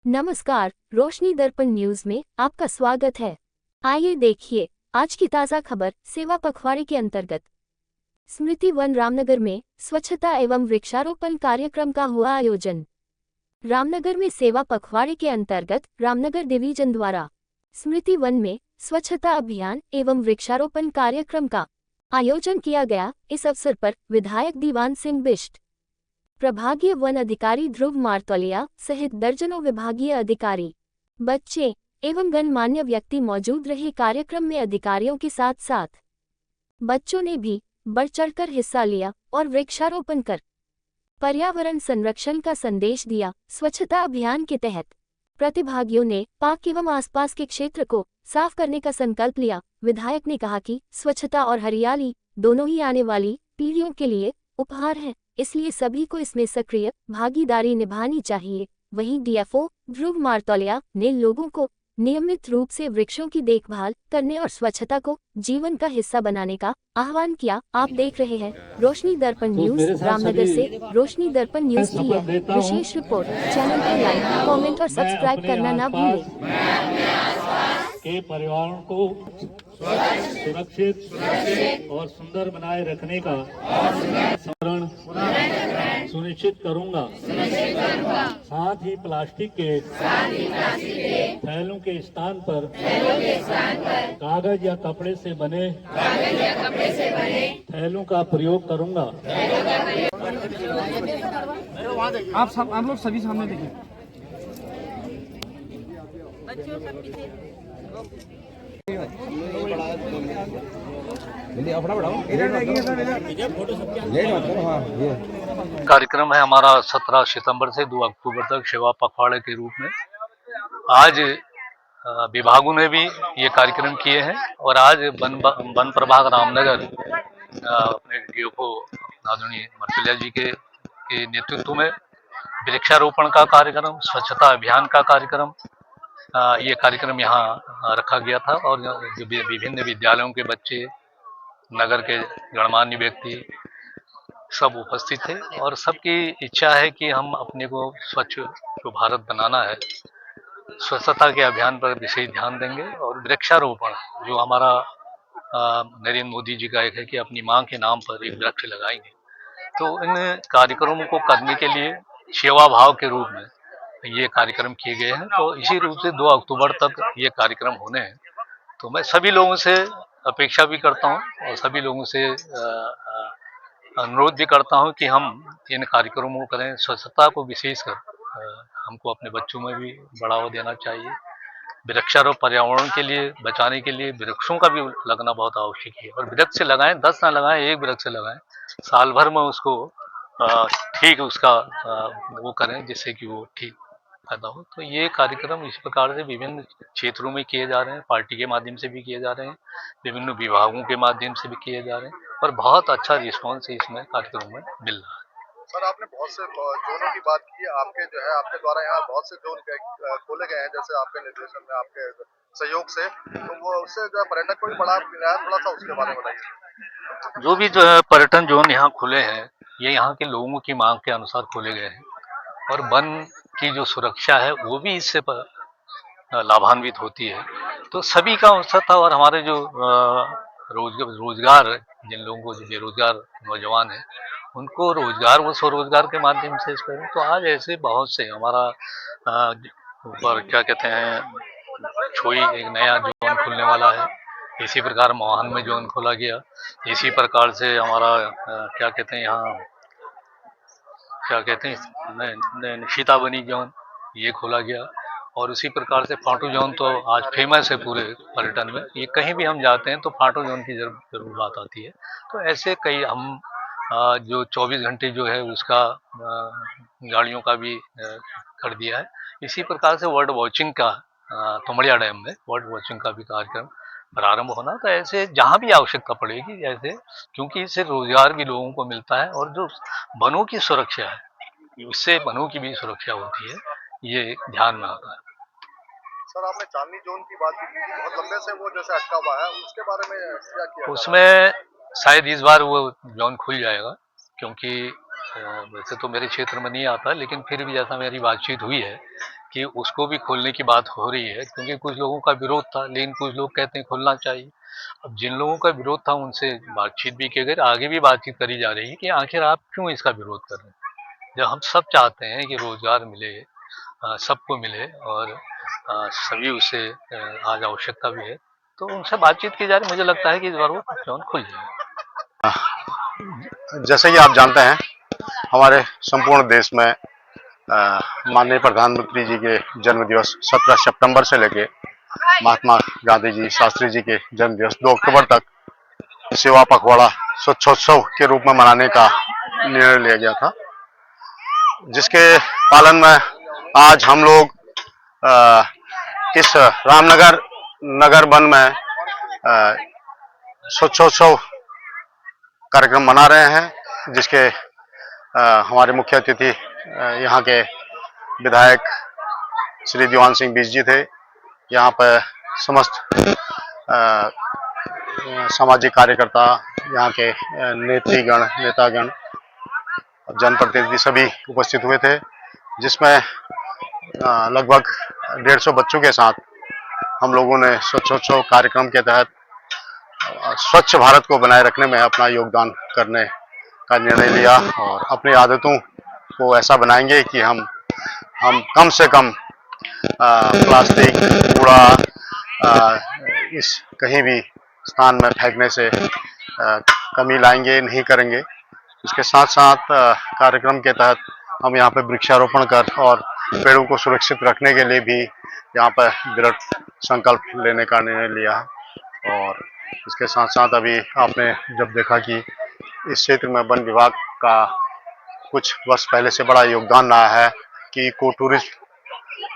नमस्कार, रोशनी दर्पण न्यूज में आपका स्वागत है। आइए देखिए आज की ताज़ा खबर। सेवा पखवाड़े के अंतर्गत स्मृति वन रामनगर में स्वच्छता एवं वृक्षारोपण कार्यक्रम का हुआ आयोजन। रामनगर में सेवा पखवाड़े के अंतर्गत रामनगर डिवीजन द्वारा स्मृति वन में स्वच्छता अभियान एवं वृक्षारोपण कार्यक्रम का आयोजन किया गया। इस अवसर पर विधायक दीवान सिंह बिष्ट, प्रभागीय वन अधिकारी ध्रुव मारतोलिया सहित दर्जनों विभागीय अधिकारी, बच्चे एवं गणमान्य व्यक्ति मौजूद रहे। कार्यक्रम में अधिकारियों के साथ साथ बच्चों ने भी बढ़ चढ़कर हिस्सा लिया और वृक्षारोपण कर पर्यावरण संरक्षण का संदेश दिया। स्वच्छता अभियान के तहत प्रतिभागियों ने पार्क एवं आसपास के क्षेत्र को साफ करने का संकल्प लिया। विधायक ने कहा कि स्वच्छता और हरियाली दोनों ही आने वाली पीढ़ियों के लिए उपहार है, इसलिए सभी को इसमें सक्रिय भागीदारी निभानी चाहिए। वहीं डीएफओ ध्रुव मारतोलिया ने लोगों को नियमित रूप से वृक्षों की देखभाल करने और स्वच्छता को जीवन का हिस्सा बनाने का आह्वान किया। आप देख रहे हैं रोशनी दर्पण न्यूज। रामनगर से रोशनी दर्पण न्यूज की है विशेष रिपोर्ट। चैनल को लाइक, कमेंट और सब्सक्राइब करना ना भूलें। के पर्यावरण को सुरक्षित और सुंदर बनाए रखने का संरक्षण सुनिश्चित करूंगा। साथ ही प्लास्टिक के थैलों के स्थान पर कागज या कपड़े से बने थैलों का प्रयोग करूंगा। आप लोग सभी सामने देखिए। कार्यक्रम है हमारा 17 सितंबर से 2 अक्टूबर तक सेवा पखवाड़े के रूप में। आज विभागों ने भी ये कार्यक्रम किए हैं और आज वन प्रभाग रामनगर अपने डीएफओ आदरणीय मारतोलिया जी के नेतृत्व में वृक्षारोपण का कार्यक्रम, स्वच्छता अभियान का कार्यक्रम, ये कार्यक्रम यहाँ रखा गया था और विभिन्न विद्यालयों के बच्चे, नगर के गणमान्य व्यक्ति सब उपस्थित थे और सबकी इच्छा है कि हम अपने को स्वच्छ जो भारत बनाना है, स्वच्छता के अभियान पर विशेष ध्यान देंगे। और वृक्षारोपण जो हमारा नरेंद्र मोदी जी का एक है कि अपनी माँ के नाम पर एक वृक्ष लगाएंगे, तो इन कार्यक्रमों को करने के लिए सेवा भाव के रूप में ये कार्यक्रम किए गए हैं। तो इसी रूप से 2 अक्टूबर तक ये कार्यक्रम होने हैं। तो मैं सभी लोगों से अपेक्षा भी करता हूं और सभी लोगों से अनुरोध भी करता हूं कि हम इन कार्यक्रमों को करें। स्वच्छता को विशेषकर हमको अपने बच्चों में भी बढ़ावा देना चाहिए। वृक्षारोपण पर्यावरण के लिए बचाने के लिए वृक्षों का भी लगना बहुत आवश्यक है। और वृक्ष लगाएं, 10 ना लगाएं, 1 वृक्ष लगाएं, साल भर में उसको ठीक उसका वो करें जिससे कि वो ठीक पैदा हो। तो ये कार्यक्रम इस प्रकार से विभिन्न क्षेत्रों में किए जा रहे हैं, पार्टी के माध्यम से भी किए जा रहे हैं, विभिन्न विभागों के माध्यम से भी किए जा रहे हैं और बहुत अच्छा रिस्पॉन्स इसमें कार्यक्रम में मिल रहा है। सर, आपने बहुत से जोनों की बात की। आपके जो है आपके द्वारा यहाँ बहुत से जोन खोले गए हैं, जैसे आपके निर्देशन में, आपके सहयोग से, तो वो उससे जो है पर्यटक को भी बड़ा मिला है। थोड़ा सा उसके बारे में बताइए। जो भी जो है पर्यटन जोन यहाँ खुले हैं, ये यहाँ के लोगों की मांग के अनुसार खोले गए हैं और वन की जो सुरक्षा है वो भी इससे लाभान्वित होती है। तो सभी का अवसर था और हमारे जो रोजगार जिन लोगों को, जो बेरोजगार नौजवान हैं, उनको रोजगार वो स्वरोजगार के माध्यम से इस करें। तो आज ऐसे बहुत से हमारा ऊपर क्या कहते हैं, छोई एक नया जोन खुलने वाला है, इसी प्रकार मोहन में जोन खोला गया, इसी प्रकार से हमारा क्या कहते हैं यहाँ क्या कहते हैं सीताबनी जोन ये खोला गया और उसी प्रकार से फाटू जोन तो आज फेमस है पूरे पर्यटन में। ये कहीं भी हम जाते हैं तो फाटू जोन की जरूर बात आती है। तो ऐसे कई हम जो 24 घंटे जो है उसका गाड़ियों का भी कर दिया है। इसी प्रकार से वर्ड वॉचिंग का तुमड़िया डैम में वर्ड वॉचिंग का भी कार्यक्रम प्रारंभ होना। तो ऐसे जहाँ भी आवश्यकता पड़ेगी ऐसे, क्योंकि इससे रोजगार भी लोगों को मिलता है और जो वनों की सुरक्षा है उससे वनों की भी सुरक्षा होती है, ये ध्यान में आता है। सर, आपने चांदनी जोन की बात की थी, बहुत लंबे से वो जैसे अटका हुआ है, उसके बारे में क्या किया? उसमें शायद इस बार वो जोन खुल जाएगा, क्योंकि वैसे तो मेरे क्षेत्र में नहीं आता, लेकिन फिर भी जैसा मेरी बातचीत हुई है कि उसको भी खोलने की बात हो रही है, क्योंकि कुछ लोगों का विरोध था, लेकिन कुछ लोग कहते हैं खोलना चाहिए। अब जिन लोगों का विरोध था उनसे बातचीत भी की गई, आगे भी बातचीत करी जा रही है कि आखिर आप क्यों इसका विरोध कर रहे हैं, जब हम सब चाहते हैं कि रोजगार मिले, सबको मिले और सभी उसे आज आवश्यकता भी है, तो उनसे बातचीत की जा रही। मुझे लगता है कि इस बार वो जोन खुल जाए। जैसे कि आप जानते हैं, हमारे संपूर्ण देश में माननीय प्रधानमंत्री जी के जन्म दिवस 17 सितंबर से लेके महात्मा गांधी जी शास्त्री जी के जन्म दिवस 2 अक्टूबर तक सेवा पखवाड़ा स्वच्छोत्सव के रूप में मनाने का निर्णय लिया गया था, जिसके पालन में आज हम लोग इस रामनगर नगर वन में स्वच्छोत्सव कार्यक्रम मना रहे हैं, जिसके हमारे मुख्य अतिथि यहाँ के विधायक श्री दीवान सिंह बीस जी थे। यहाँ पर समस्त सामाजिक कार्यकर्ता, यहाँ के नेतृगण, नेतागण, जनप्रतिनिधि सभी उपस्थित हुए थे, जिसमें लगभग 150 बच्चों के साथ हम लोगों ने स्वच्छोत्सव कार्यक्रम के तहत स्वच्छ भारत को बनाए रखने में अपना योगदान करने का निर्णय लिया और अपनी आदतों को ऐसा बनाएंगे कि हम कम से कम प्लास्टिक, कूड़ा इस कहीं भी स्थान में फेंकने से कमी लाएंगे, नहीं करेंगे। इसके साथ साथ कार्यक्रम के तहत हम यहाँ पे वृक्षारोपण कर और पेड़ों को सुरक्षित रखने के लिए भी यहाँ पर दृढ़ संकल्प लेने का निर्णय लिया। और इसके साथ साथ अभी आपने जब देखा कि इस क्षेत्र में वन विभाग का कुछ वर्ष पहले से बड़ा योगदान रहा है कि इको टूरिज्म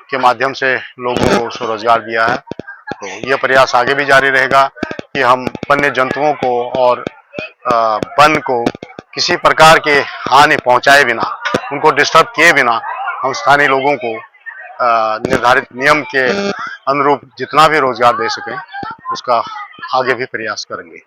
के माध्यम से लोगों को स्वरोजगार दिया है, तो यह प्रयास आगे भी जारी रहेगा कि हम वन्य जंतुओं को और वन को किसी प्रकार के हानि पहुंचाए बिना, उनको डिस्टर्ब किए बिना हम स्थानीय लोगों को निर्धारित नियम के अनुरूप जितना भी रोजगार दे सकें, उसका आगे भी प्रयास करेंगे।